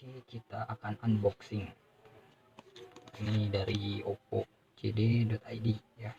Oke, kita akan unboxing. Ini dari OPPO cd.id ya.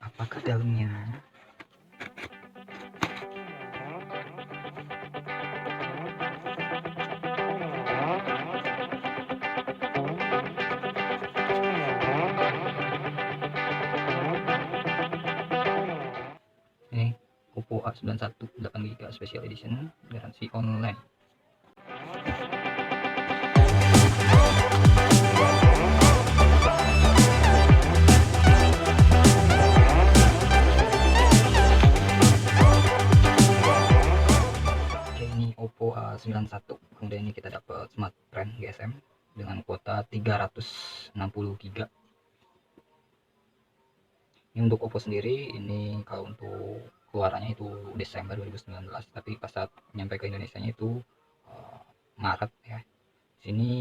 Apakah dalamnya? Ini OPPO A91 8GB Special Edition, garansi online. OPPO A91, kemudian ini kita dapat smart trend GSM dengan kuota 360 GB. Ini untuk OPPO sendiri, ini kalau untuk keluarannya itu Desember 2019, tapi pas saat nyampe ke Indonesia itu Maret ya. Di sini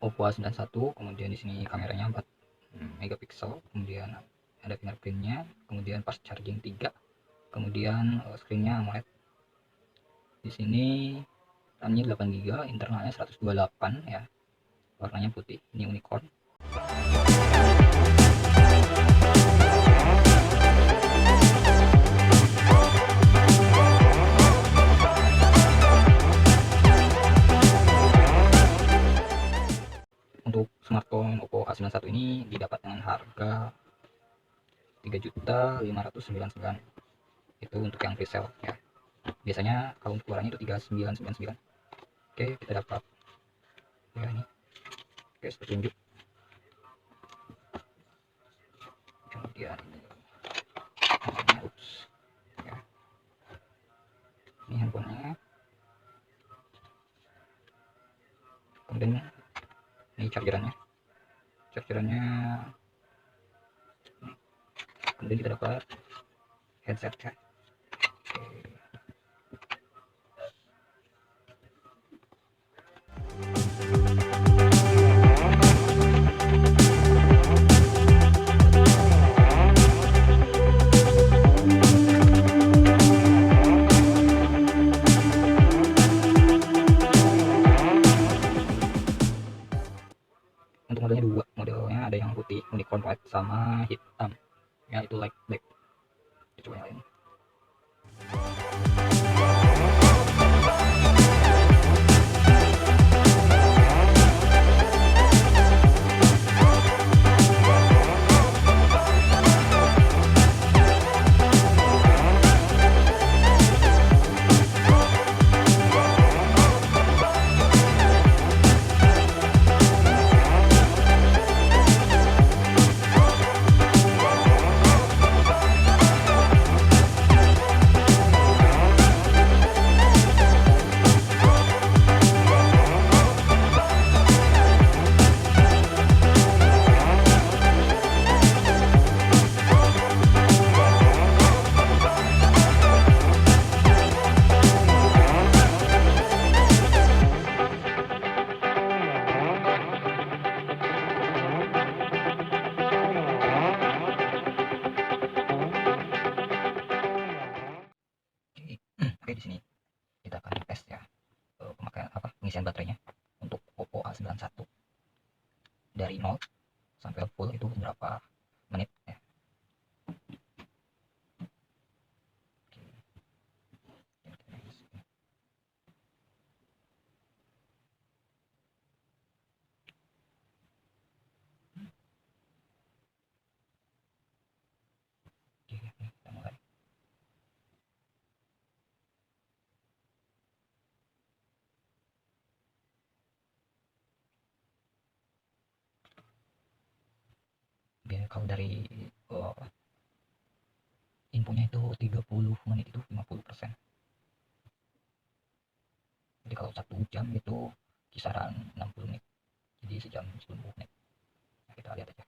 OPPO A91, kemudian di sini kameranya 4 megapiksel, kemudian ada fingerprintnya, kemudian fast charging 3, kemudian screennya AMOLED. Di sini RAM-nya 8GB, internalnya 128 ya. Warnanya putih, ini unicorn. Untuk smartphone OPPO A91 ini didapat dengan harga 3.599.000. Itu untuk yang presale ya. Biasanya kalau untuk keluarannya itu 3999. Oke, kita dapat ya ini. Oke, petunjuk. Kemudian ini ya. Ini handphonenya. Kemudian ini chargerannya. Kemudian kita dapat headset ya. Untuk modelnya dua, modelnya ada yang putih unicorn white sama hitam ya, itu light black. Coba yang lain. Oke, di sini kita akan tes ya pemakaian pengisian baterainya untuk OPPO A91 dari 0 sampai full itu berapa menit ya. Oke, kita mulai. Kalau dari infonya itu 30 menit itu 50%. Jadi kalau 1 jam itu kisaran 60 menit, jadi sejam 10 menit. Nah, kita lihat aja.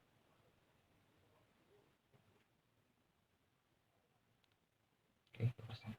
Oke, 2%.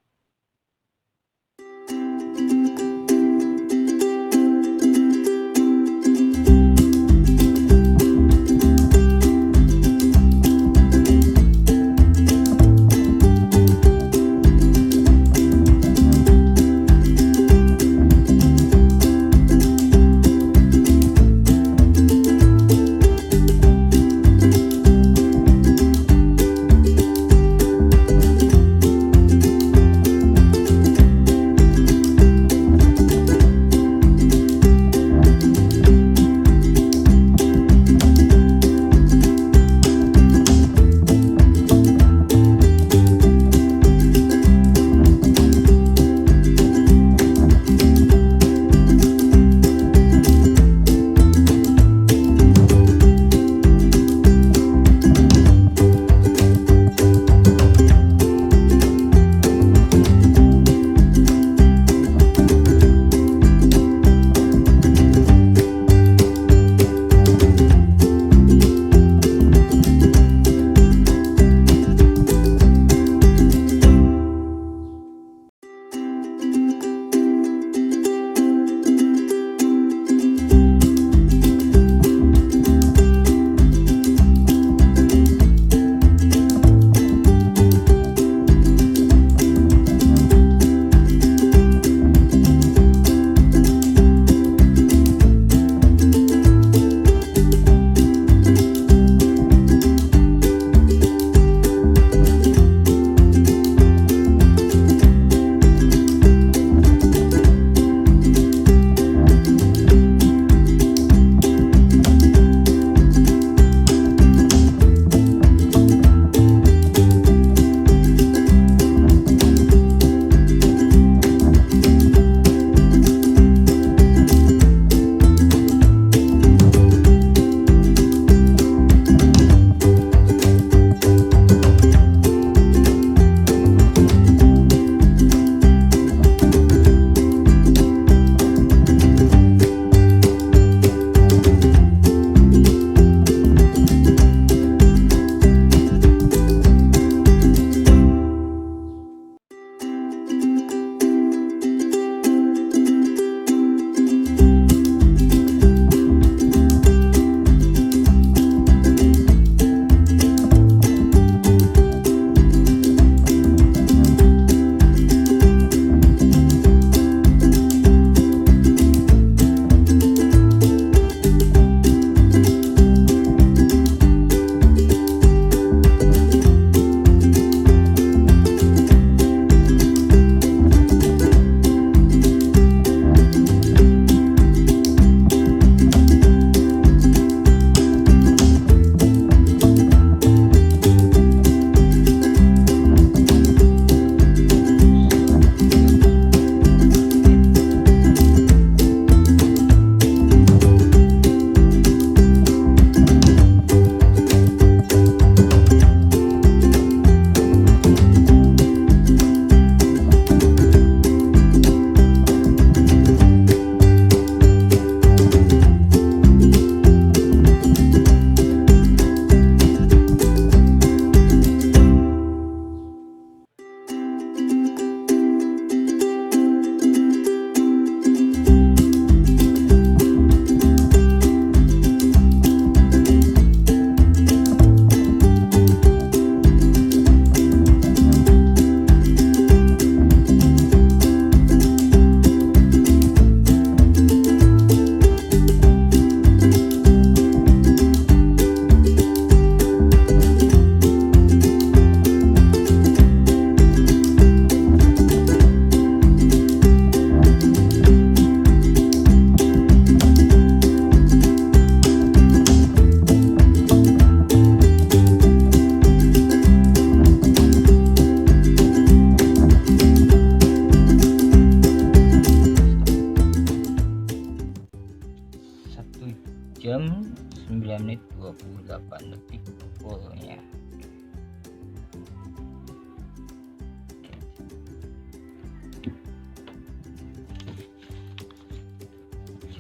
menit 28 detik fullnya.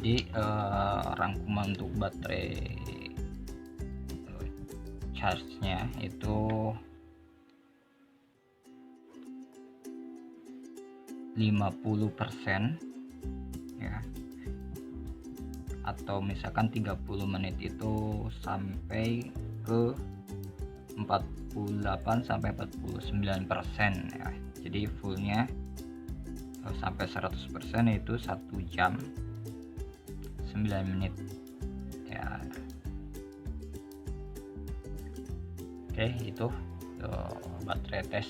Jadi rangkuman untuk baterai charge-nya itu 50% ya, atau misalkan 30 menit itu sampai ke 48 sampai 49% ya. Jadi fullnya sampai 100% itu 1 jam 9 menit ya. Oke, itu baterai tes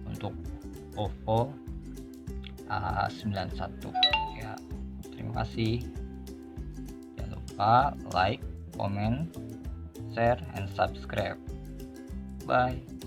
untuk OPPO A91 ya. Terima kasih, jangan lupa like, comment, share, and subscribe. Bye.